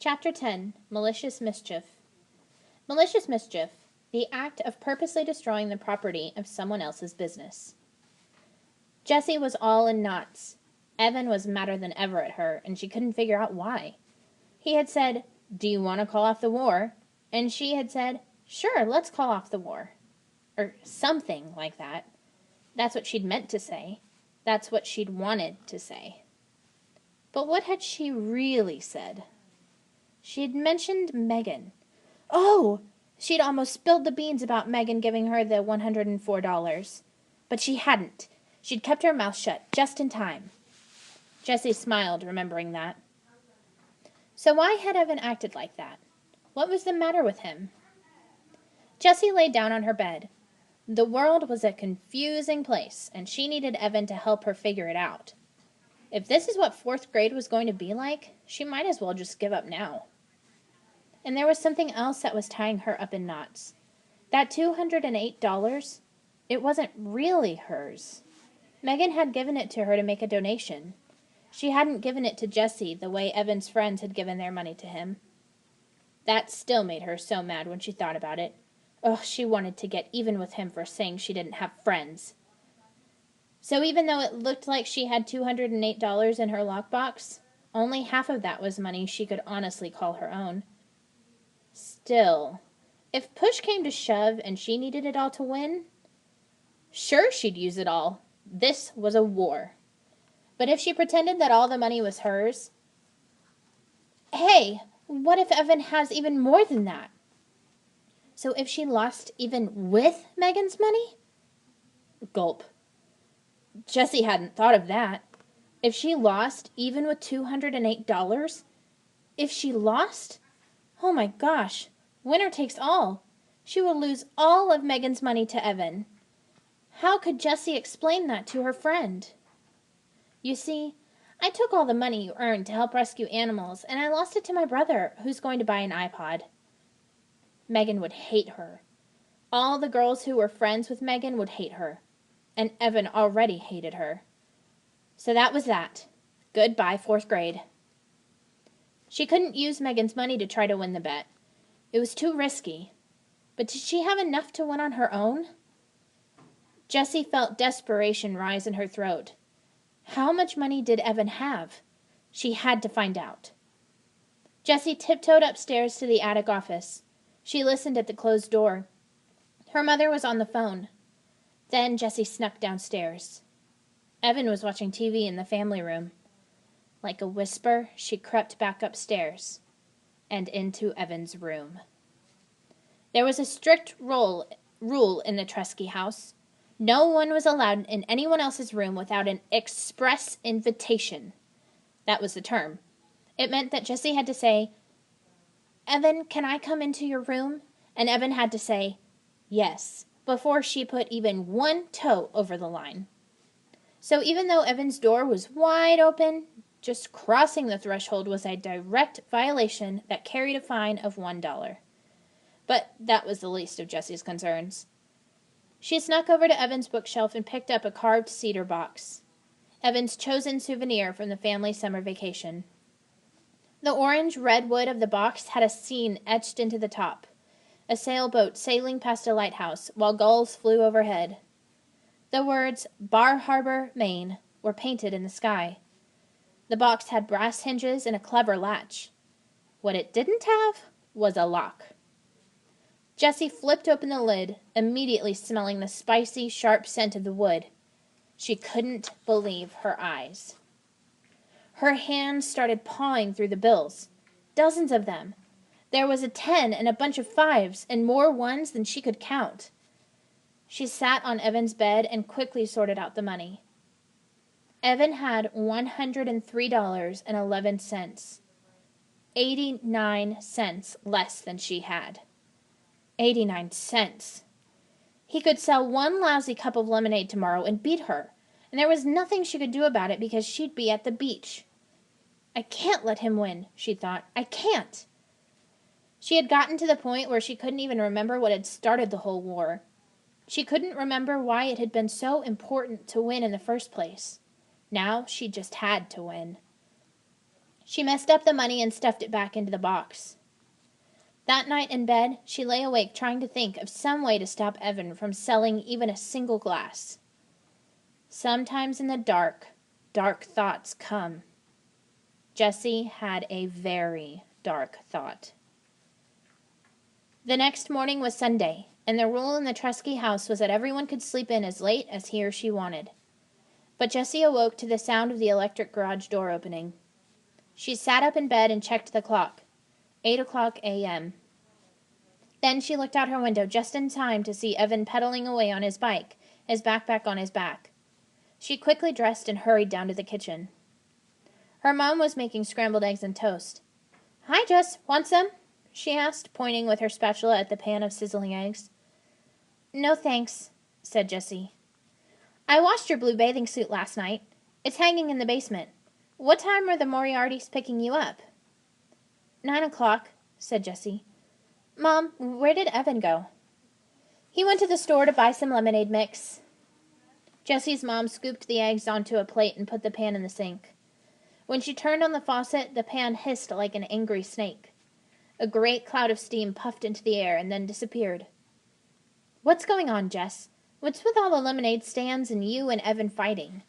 Chapter 10. Malicious Mischief. Malicious mischief, the act of purposely destroying the property of someone else's business. Jessie was all in knots. Evan was madder than ever at her, and she couldn't figure out why. He had said, "Do you want to call off the war?" And she had said, "Sure, let's call off the war." Or something like that. That's what she'd meant to say. That's what she'd wanted to say. But what had she really said? She had mentioned Megan. Oh! She'd almost spilled the beans about Megan giving her the $104. But she hadn't. She'd kept her mouth shut just in time. Jessie smiled, remembering that. So why had Evan acted like that? What was the matter with him? Jessie lay down on her bed. The world was a confusing place, and she needed Evan to help her figure it out. If this is what 4th grade was going to be like, she might as well just give up now. And there was something else that was tying her up in knots. That $208, it wasn't really hers. Megan had given it to her to make a donation. She hadn't given it to Jessie the way Evan's friends had given their money to him. That still made her so mad when she thought about it. Oh, she wanted to get even with him for saying she didn't have friends. So even though it looked like she had $208 in her lockbox, only half of that was money she could honestly call her own. Still, if push came to shove and she needed it all to win, sure, she'd use it all. This was a war. But if she pretended that all the money was hers, hey, what if Evan has even more than that? So if she lost even with Megan's money? Gulp. Jessie hadn't thought of that. If she lost even with $208? If she lost? Oh my gosh, winner takes all. She would lose all of Megan's money to Evan. How could Jessie explain that to her friend? You see, I took all the money you earned to help rescue animals, and I lost it to my brother, who's going to buy an iPod. Megan would hate her. All the girls who were friends with Megan would hate her, and Evan already hated her. So that was that. Goodbye, 4th grade. She couldn't use Megan's money to try to win the bet. It was too risky. But did she have enough to win on her own? Jessie felt desperation rise in her throat. How much money did Evan have? She had to find out. Jessie tiptoed upstairs to the attic office. She listened at the closed door. Her mother was on the phone. Then Jessie snuck downstairs. Evan was watching TV in the family room. Like a whisper, she crept back upstairs and into Evan's room. There was a strict rule in the Tresky house. No one was allowed in anyone else's room without an express invitation. That was the term. It meant that Jessie had to say, "Evan, can I come into your room?" And Evan had to say, "Yes," before she put even one toe over the line. So even though Evan's door was wide open, just crossing the threshold was a direct violation that carried a fine of $1. But that was the least of Jessie's concerns. She snuck over to Evan's bookshelf and picked up a carved cedar box. Evan's chosen souvenir from the family summer vacation. The orange-red wood of the box had a scene etched into the top. A sailboat sailing past a lighthouse while gulls flew overhead. The words, "Bar Harbor, Maine," were painted in the sky. The box had brass hinges and a clever latch. What it didn't have was a lock. Jessie flipped open the lid, immediately smelling the spicy, sharp scent of the wood. She couldn't believe her eyes. Her hands started pawing through the bills. Dozens of them. There was a 10 and a bunch of 5s and more 1s than she could count. She sat on Evan's bed and quickly sorted out the money. Evan had $103.11. 89 cents less than she had. 89 cents. He could sell one lousy cup of lemonade tomorrow and beat her, and there was nothing she could do about it because she'd be at the beach. I can't let him win, she thought. I can't. She had gotten to the point where she couldn't even remember what had started the whole war. She couldn't remember why it had been so important to win in the first place. Now she just had to win. She messed up the money and stuffed it back into the box. That night in bed, she lay awake trying to think of some way to stop Evan from selling even a single glass. Sometimes in the dark, dark thoughts come. Jessie had a very dark thought. The next morning was Sunday, and the rule in the Trusky house was that everyone could sleep in as late as he or she wanted. But Jessie awoke to the sound of the electric garage door opening. She sat up in bed and checked the clock. 8:00 a.m. Then she looked out her window just in time to see Evan pedaling away on his bike, his backpack on his back. She quickly dressed and hurried down to the kitchen. Her mom was making scrambled eggs and toast. "Hi, Jess. Want some?" she asked, pointing with her spatula at the pan of sizzling eggs. "No, thanks," said Jessie. "I washed your blue bathing suit last night. It's hanging in the basement. What time are the Moriartys picking you up?" 9:00, said Jessie. "Mom, where did Evan go?" "He went to the store to buy some lemonade mix." Jessie's mom scooped the eggs onto a plate and put the pan in the sink. When she turned on the faucet, the pan hissed like an angry snake. A great cloud of steam puffed into the air and then disappeared. "What's going on, Jess? What's with all the lemonade stands and you and Evan fighting?"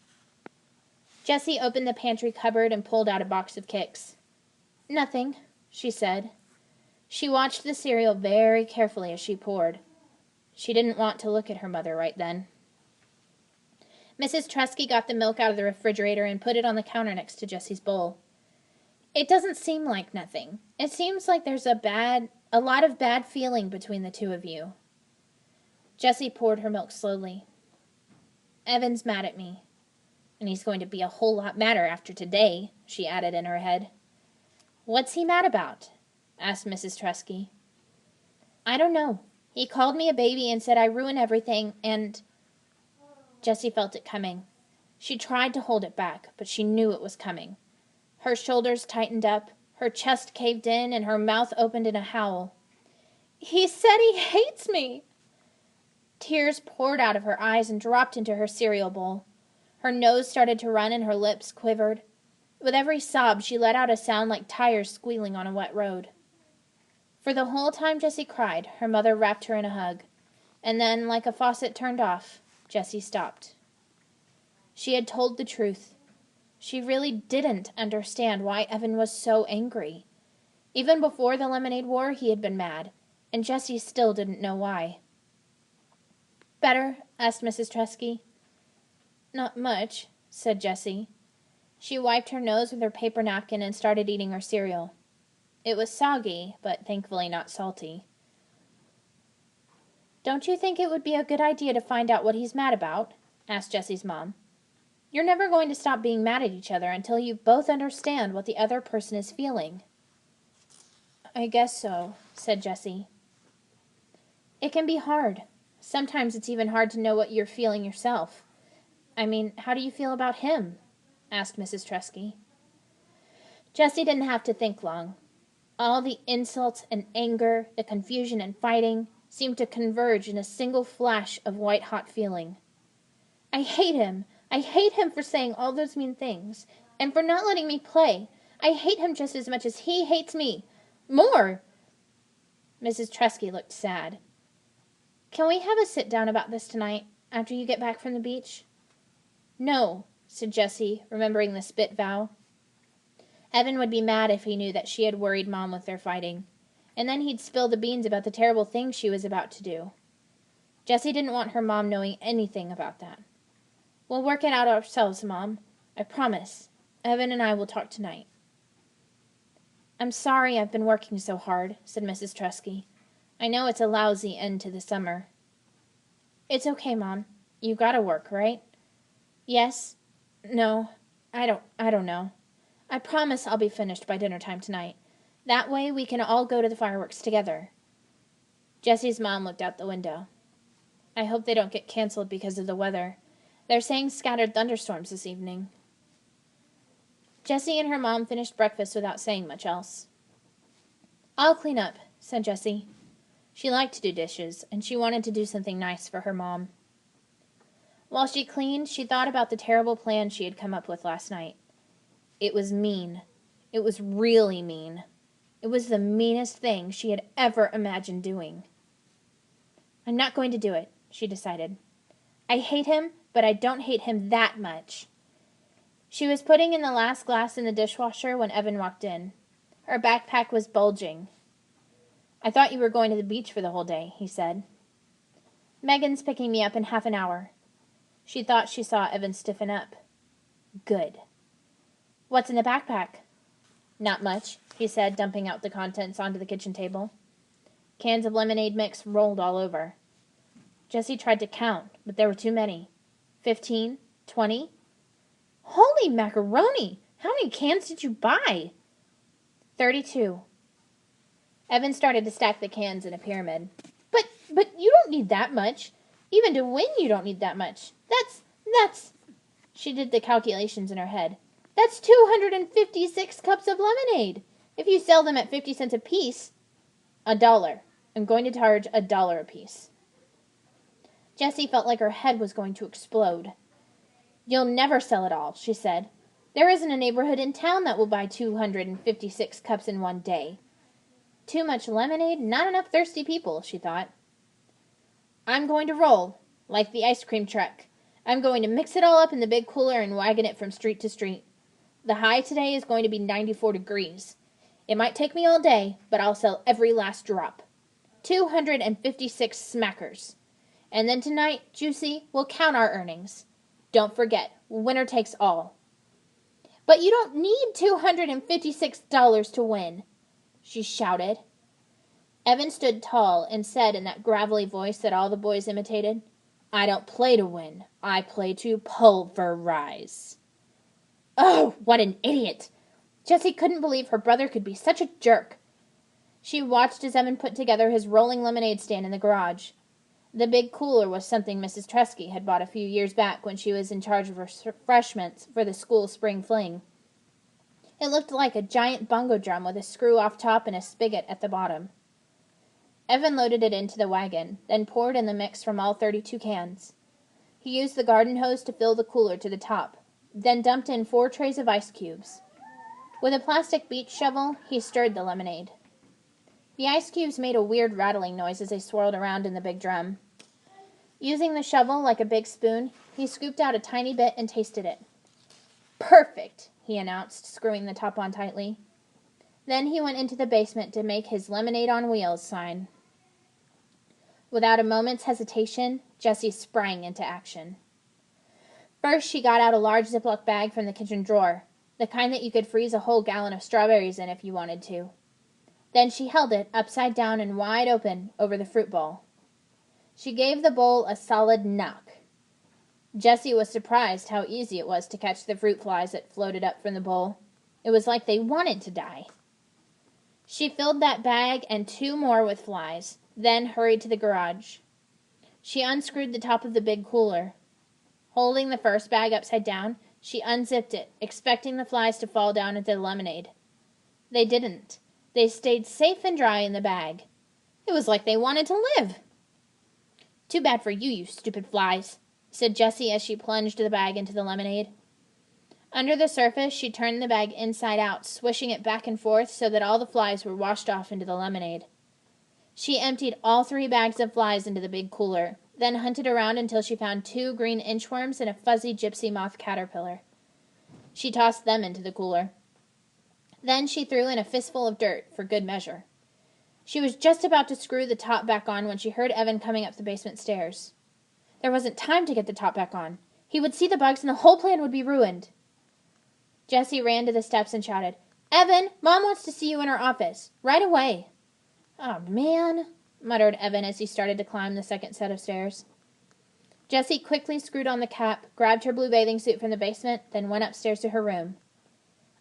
Jessie opened the pantry cupboard and pulled out a box of Kicks. "Nothing," she said. She watched the cereal very carefully as she poured. She didn't want to look at her mother right then. Mrs. Trusky got the milk out of the refrigerator and put it on the counter next to Jessie's bowl. "It doesn't seem like nothing. It seems like there's a lot of bad feeling between the two of you." Jessie poured her milk slowly. "Evan's mad at me. And he's going to be a whole lot madder after today," she added in her head. "What's he mad about?" asked Mrs. Trusky. "I don't know. He called me a baby and said I ruin everything, and—" Jessie felt it coming. She tried to hold it back, but she knew it was coming. Her shoulders tightened up, her chest caved in, and her mouth opened in a howl. "He said he hates me!" Tears poured out of her eyes and dropped into her cereal bowl. Her nose started to run and her lips quivered. With every sob, she let out a sound like tires squealing on a wet road. For the whole time Jessie cried, her mother wrapped her in a hug. And then, like a faucet turned off, Jessie stopped. She had told the truth. She really didn't understand why Evan was so angry. Even before the lemonade war, he had been mad, and Jessie still didn't know why. "Better?" asked Mrs. Trusky. "Not much," said Jessie. She wiped her nose with her paper napkin and started eating her cereal. It was soggy, but thankfully not salty. "Don't you think it would be a good idea to find out what he's mad about?" asked Jessie's mom. "You're never going to stop being mad at each other until you both understand what the other person is feeling." "I guess so," said Jessie. "It can be hard. Sometimes it's even hard to know what you're feeling yourself. I mean, how do you feel about him?" asked Mrs. Trusky. Jessie didn't have to think long. All the insults and anger, the confusion and fighting, seemed to converge in a single flash of white-hot feeling. "I hate him! I hate him for saying all those mean things, and for not letting me play. I hate him just as much as he hates me. More!" Mrs. Trusky looked sad. "Can we have a sit-down about this tonight, after you get back from the beach?" "No," said Jessie, remembering the spit vow. Evan would be mad if he knew that she had worried Mom with their fighting, and then he'd spill the beans about the terrible things she was about to do. Jessie didn't want her mom knowing anything about that. "We'll work it out ourselves, Mom. I promise. Evan and I will talk tonight." "I'm sorry I've been working so hard," said Mrs. Trusky. "I know it's a lousy end to the summer." "It's okay, Mom. You gotta work, right?" "Yes. No. I don't know. I promise I'll be finished by dinner time tonight. That way we can all go to the fireworks together." Jessie's mom looked out the window. "I hope they don't get canceled because of the weather. They're saying scattered thunderstorms this evening." Jessie and her mom finished breakfast without saying much else. "I'll clean up," said Jessie. She liked to do dishes, and she wanted to do something nice for her mom. While she cleaned, she thought about the terrible plan she had come up with last night. It was mean. It was really mean. It was the meanest thing she had ever imagined doing. I'm not going to do it, she decided. I hate him, but I don't hate him that much. She was putting in the last glass in the dishwasher when Evan walked in. Her backpack was bulging. I thought you were going to the beach for the whole day, he said. Megan's picking me up in half an hour. She thought she saw Evan stiffen up. Good. What's in the backpack? Not much, he said, dumping out the contents onto the kitchen table. Cans of lemonade mix rolled all over. Jessie tried to count, but there were too many. 15? 20? Holy macaroni! How many cans did you buy? 32. Evan started to stack the cans in a pyramid. But you don't need that much. Even to win, you don't need that much. That's... She did the calculations in her head. That's 256 cups of lemonade. If you sell them at 50 cents a piece, $1. I'm going to charge $1 a piece. Jessie felt like her head was going to explode. You'll never sell it all, she said. There isn't a neighborhood in town that will buy 256 cups in one day. Too much lemonade, not enough thirsty people, she thought. I'm going to roll, like the ice cream truck. I'm going to mix it all up in the big cooler and wagon it from street to street. The high today is going to be 94 degrees. It might take me all day, but I'll sell every last drop. 256 smackers. And then tonight, Juicy, we'll count our earnings. Don't forget, winner takes all. But you don't need $256 to win, she shouted. Evan stood tall and said in that gravelly voice that all the boys imitated, I don't play to win. I play to pulverize. Oh, what an idiot! Jessie couldn't believe her brother could be such a jerk. She watched as Evan put together his rolling lemonade stand in the garage. The big cooler was something Mrs. Tresky had bought a few years back when she was in charge of refreshments for the school spring fling. It looked like a giant bongo drum with a screw off top and a spigot at the bottom. Evan loaded it into the wagon, then poured in the mix from all 32 cans. He used the garden hose to fill the cooler to the top, then dumped in 4 trays of ice cubes. With a plastic beach shovel, he stirred the lemonade. The ice cubes made a weird rattling noise as they swirled around in the big drum. Using the shovel like a big spoon, he scooped out a tiny bit and tasted it. Perfect, he announced, screwing the top on tightly. Then he went into the basement to make his lemonade on wheels sign. Without a moment's hesitation, Jessie sprang into action. First, she got out a large Ziploc bag from the kitchen drawer, the kind that you could freeze a whole gallon of strawberries in if you wanted to. Then she held it upside down and wide open over the fruit bowl. She gave the bowl a solid knock. Jessie was surprised how easy it was to catch the fruit flies that floated up from the bowl. It was like they wanted to die. She filled that bag and 2 more with flies, then hurried to the garage. She unscrewed the top of the big cooler. Holding the first bag upside down, she unzipped it, expecting the flies to fall down into the lemonade. They didn't. They stayed safe and dry in the bag. It was like they wanted to live. Too bad for you, you stupid flies, said Jessie as she plunged the bag into the lemonade. Under the surface, she turned the bag inside out, swishing it back and forth so that all the flies were washed off into the lemonade. She emptied all 3 bags of flies into the big cooler, then hunted around until she found 2 green inchworms and a fuzzy gypsy moth caterpillar. She tossed them into the cooler. Then she threw in a fistful of dirt, for good measure. She was just about to screw the top back on when she heard Evan coming up the basement stairs. There wasn't time to get the top back on. He would see the bugs and the whole plan would be ruined. Jessie ran to the steps and shouted, Evan, Mom wants to see you in her office. Right away. Oh, man, muttered Evan as he started to climb the second set of stairs. Jessie quickly screwed on the cap, grabbed her blue bathing suit from the basement, then went upstairs to her room.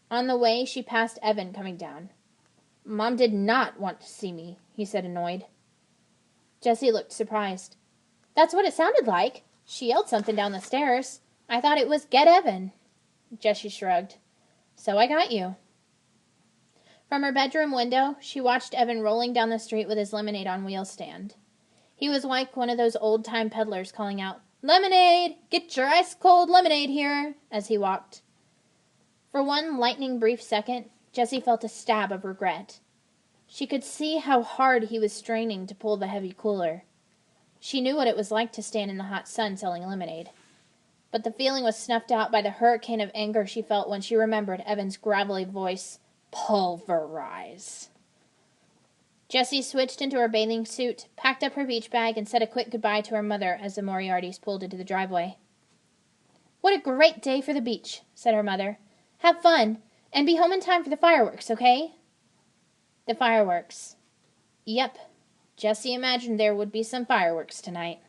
On the way, she passed Evan coming down. Mom did not want to see me, he said, annoyed. Jessie looked surprised. That's what it sounded like. She yelled something down the stairs. I thought it was, get Evan. Jessie shrugged. So I got you. From her bedroom window, she watched Evan rolling down the street with his lemonade on wheels stand. He was like one of those old-time peddlers calling out, Lemonade! Get your ice-cold lemonade here! As he walked. For one lightning brief second, Jessie felt a stab of regret. She could see how hard he was straining to pull the heavy cooler. She knew what it was like to stand in the hot sun selling lemonade. But the feeling was snuffed out by the hurricane of anger she felt when she remembered Evan's gravelly voice. Pulverize. Jessie switched into her bathing suit, packed up her beach bag, and said a quick goodbye to her mother as the Moriartys pulled into the driveway. What a great day for the beach, said her mother. Have fun, and be home in time for the fireworks, okay? The fireworks. Yep. Jessie imagined there would be some fireworks tonight.